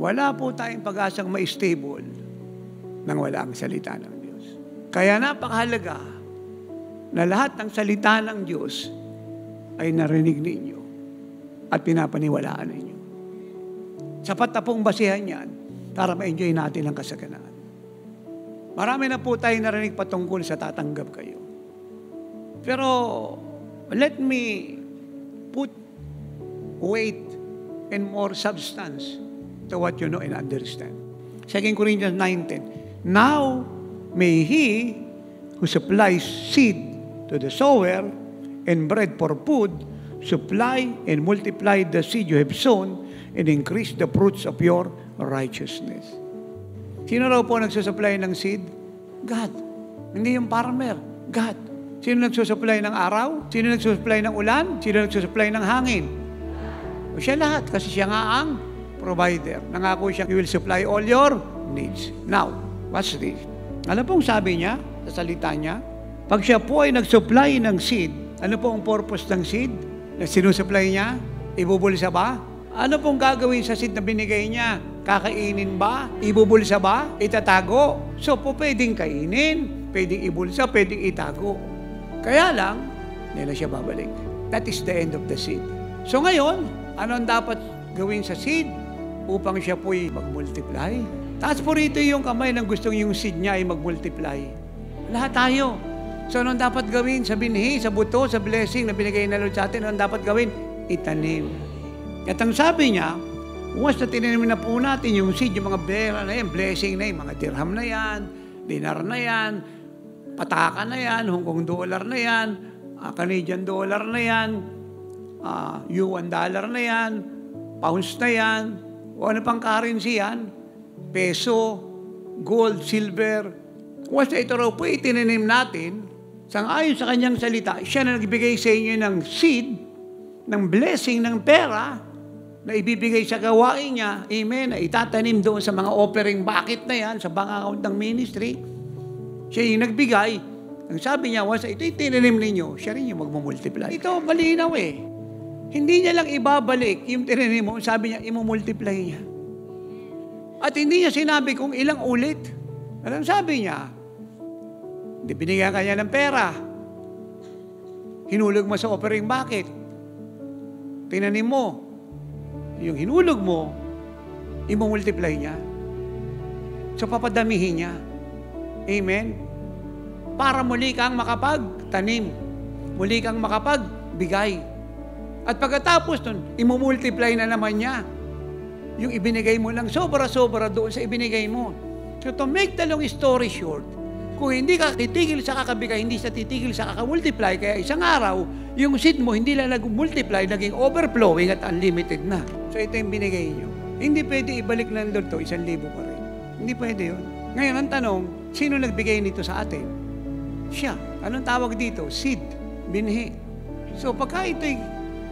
Wala po tayong pag-asang ma-stable nang wala ang salita ng Diyos. Kaya napakahalaga na lahat ng salita ng Diyos ay narinig ninyo at pinapaniwalaan ninyo. Sapat na pong basihan yan para ma-enjoy natin ang kasaganaan. Marami na po tayong narinig patungkol sa tatanggap kayo. Pero let me put weight and more substance to what you know and understand. 2 Corinthians 9:10. Now may He who supplies seed to the sower and bread for food supply and multiply the seed you have sown and increase the fruits of your righteousness. Sino raw po nagsusupply ng seed? God. Hindi yung farmer. God. Sino nagsusupply ng araw? Sino nagsusupply ng ulan? Sino nagsusupply ng hangin? O siya lahat, kasi siya nga ang provider. Nangako siya, He will supply all your needs. Now, what's this? Ano pong sabi niya sa salita niya? Pag siya po ay nag-supply ng seed, ano po ang purpose ng seed na sinusupply niya? Ibubulsa ba? Ano pong gagawin sa seed na binigay niya? Kakainin ba? Ibubulsa ba? Itatago? So po pwedeng kainin, pwedeng ibulsa, pwedeng itago. Kaya lang, nila siya babalik. That is the end of the seed. So ngayon, ano ang dapat gawin sa seed upang siya po'y mag-multiply? Taas po rito yung kamay ng gustong yung seed niya ay mag-multiply. Lahat tayo. So anong dapat gawin sa binhi, sa buto, sa blessing na binigay na Lord sa atin? Anong dapat gawin? Itanim. At ang sabi niya, once na tinanim na po natin yung seed, yung mga pera na yan, blessing na yan, mga dirham na yan, dinar na yan, pataka na yan, Hong Kong dollar na yan, Canadian dollar na yan, yuan dollar na yan, pounds na yan, o ano pang currency yan, peso, gold, silver. Once na ito raw po itinanim natin, sangayon sa kanyang salita, siya na nagbigay sa inyo ng seed, ng blessing, ng pera, na ibibigay sa gawain niya, amen, na itatanim doon sa mga offering bucket na yan, sa bank account ng ministry. Siya yung nagbigay. Ang sabi niya, once ito itinanim ninyo, siya rin yung magmumultiply. Ito, malinaw eh. Hindi niya lang ibabalik yung tinanim mo, sabi niya, imumultiply niya. At hindi niya sinabi kung ilang ulit. Alam sabi niya, hindi binigyan kanya ng pera. Hinulog mo sa offering bucket. Tinanim mo. Yung hinulog mo, imumultiply niya. So, papadamihin niya. Amen? Para muli kang makapagtanim. Muli kang makapagbigay. At pagkatapos nun, imumultiply na naman niya. Yung ibinigay mo lang, sobra-sobra doon sa ibinigay mo. So, to make the long story short, kung hindi ka titigil sa kakabigay, hindi sa titigil sa kakamultiply, kaya isang araw, yung seed mo hindi lang nag-multiply, naging overflowing at unlimited na. So ito yung binigay nyo. Hindi pwede ibalik ng Lord to, 1,000 pa rin. Hindi pwede yun. Ngayon, ang tanong, sino nagbigay nito sa atin? Siya. Anong tawag dito? Seed. Binhi. So pagka ito'y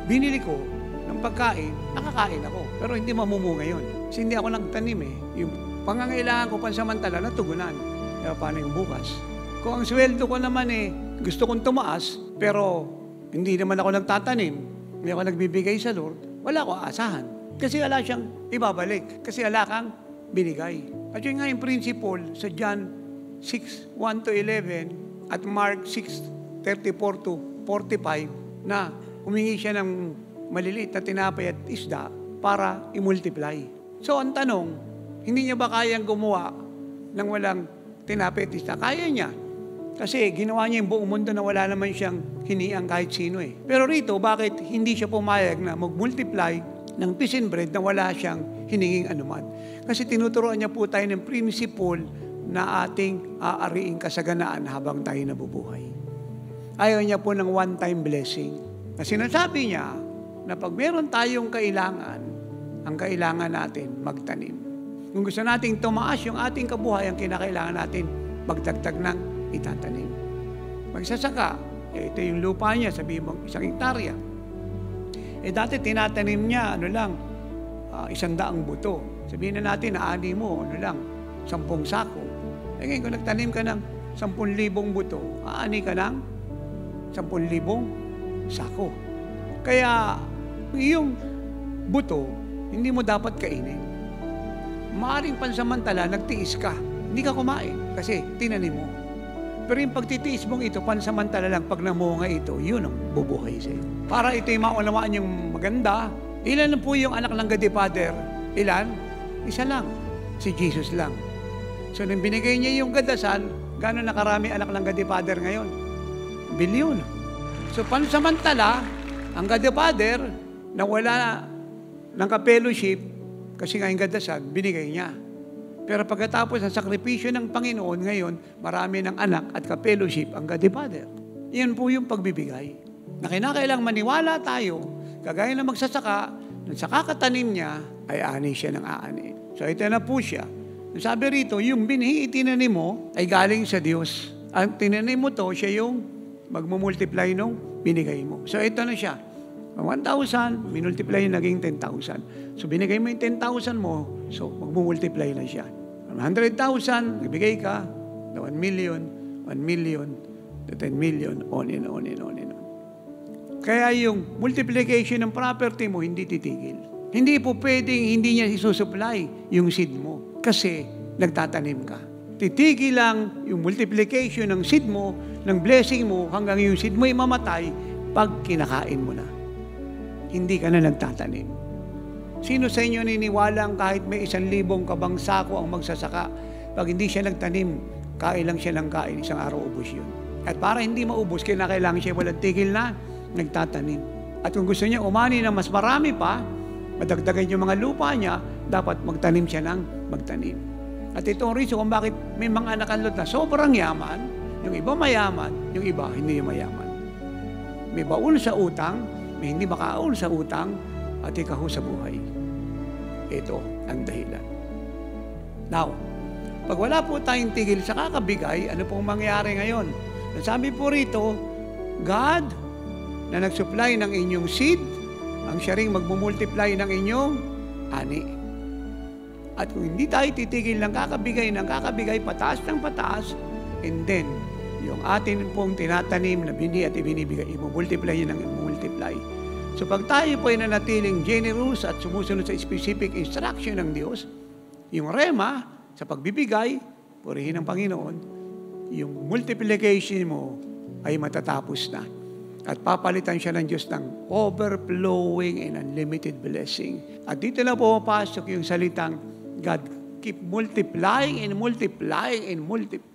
binili ko ng pagkain, nakakain ako. Pero hindi mamumunga yun. Kasi hindi ako nagtanim eh. Yung pangangailangan ko pansamantala, natugunan. Kaya paano yung bukas? Kung ang sweldo ko naman eh, gusto kong tumaas, pero hindi naman ako nagtatanim, hindi ako nagbibigay sa Lord, wala ko aasahan. Kasi wala siyang ibabalik. Kasi wala kang binigay. At yun nga yung principle sa John 6:1-11 at Mark 6:34-45 na humingi siya ng maliliit na tinapay at isda para i-multiply. So ang tanong, hindi niya ba kayang gumawa ng walang tinapay at isda? Kaya niya. Kasi ginawa niya yung buong mundo na wala naman siyang hiniang kahit sino eh. Pero rito, bakit hindi siya pumayag na mag-multiply ng fish and bread na wala siyang hininging anuman? Kasi tinuturoan niya po tayo ng principle na ating aariing kasaganaan habang tayo nabubuhay. Ayaw niya po ng one-time blessing. Kasi sinasabi niya na pag meron tayong kailangan, ang kailangan natin magtanim. Kung gusto nating tumaas yung ating kabuhay, ang kinakailangan natin magdagdag ng itatanim. Magsasaka, ito yung lupa niya, sabihin mo, 1 hektarya. Dati tinatanim niya, 100 buto. Sabihin na natin, naani mo, 10 sako. Ngayon, kung nagtanim ka ng 10,000 buto, aani ka ng 10,000 sako. Kaya, yung buto, hindi mo dapat kainin. Maaring pansamantala, nagtiis ka. Hindi ka kumain kasi tinanim mo. Pero yung pagtitiis mong ito, pansamantala lang, pag namunga ito, yun ang bubuhay sa iyo. Para ito yung maunawaan yung maganda. Ilan po yung anak ng God the Father? Ilan? Isa lang. Si Jesus lang. So, nung binigay niya yung gadasal, gano'n nakarami anak ng God the Father ngayon? Bilyon. So, pansamantala, ang God the Father, na wala ng ka-fellowship, kasi nga yung gadasal, binigay niya. Pero pagkatapos ng sakripisyo ng Panginoon, ngayon, marami ng anak at ka-fellowship ang God the Father. Yan po yung pagbibigay. Na kinakailang maniwala tayo, kagaya na magsasaka, nang sa kakatanim niya, ay ani siya ng aani. So ito na po siya. Sabi rito, yung binhi itinanim mo ay galing sa Diyos. Ang tinanim mo to, siya yung magmumultiply nung binigay mo. So ito na siya. 1,000, minultiply yung naging 10,000. So binigay mo yung 10,000 mo, so magmumultiply na siya. 100,000, ibigay ka, 1 million, 1 million, to 10 million, on and on and on and on. Kaya yung multiplication ng property mo, hindi titigil. Hindi po pwedeng hindi niya isusupply yung seed mo kasi nagtatanim ka. Titigil lang yung multiplication ng seed mo, ng blessing mo, hanggang yung seed mo ay mamatay pag kinakain mo na. Hindi ka na nagtatanim. Sino sa inyo niniwalang kahit may 1,000 kabang sako ang magsasaka, pag hindi siya nagtanim, kain lang siya ng kain, isang araw ubos yun. At para hindi maubos, kailangan siya walang tigil na nagtatanim. At kung gusto niya umani na mas marami pa, madagdagan yung mga lupa niya, dapat magtanim siya ng magtanim. At ito ang reason kung bakit may mga anak ang Lot na sobrang yaman, yung iba mayaman, yung iba hindi mayaman. May baon sa utang, may hindi makaon sa utang, at ikaw sa buhay. Ito ang dahilan. Now, pag wala po tayong tigil sa kakabigay, ano pong mangyayari ngayon? Sabi po rito, God na nagsupply ng inyong seed, ang siya ring magmumultiply ng inyong ani. At kung hindi tayo titigil ng kakabigay, pataas ng pataas, and then, yung atin pong tinatanim na bini at ibinibigay, imumultiply yun ng imumultiply. So pag tayo po ay nanatiling generous at sumusunod sa specific instruction ng Diyos, yung rema sa pagbibigay, purihin ng Panginoon, yung multiplication mo ay matatapos na. At papalitan siya ng Diyos ng overflowing and unlimited blessing. At dito na pumapasok yung salitang, God keep multiplying and multiplying and multiplying.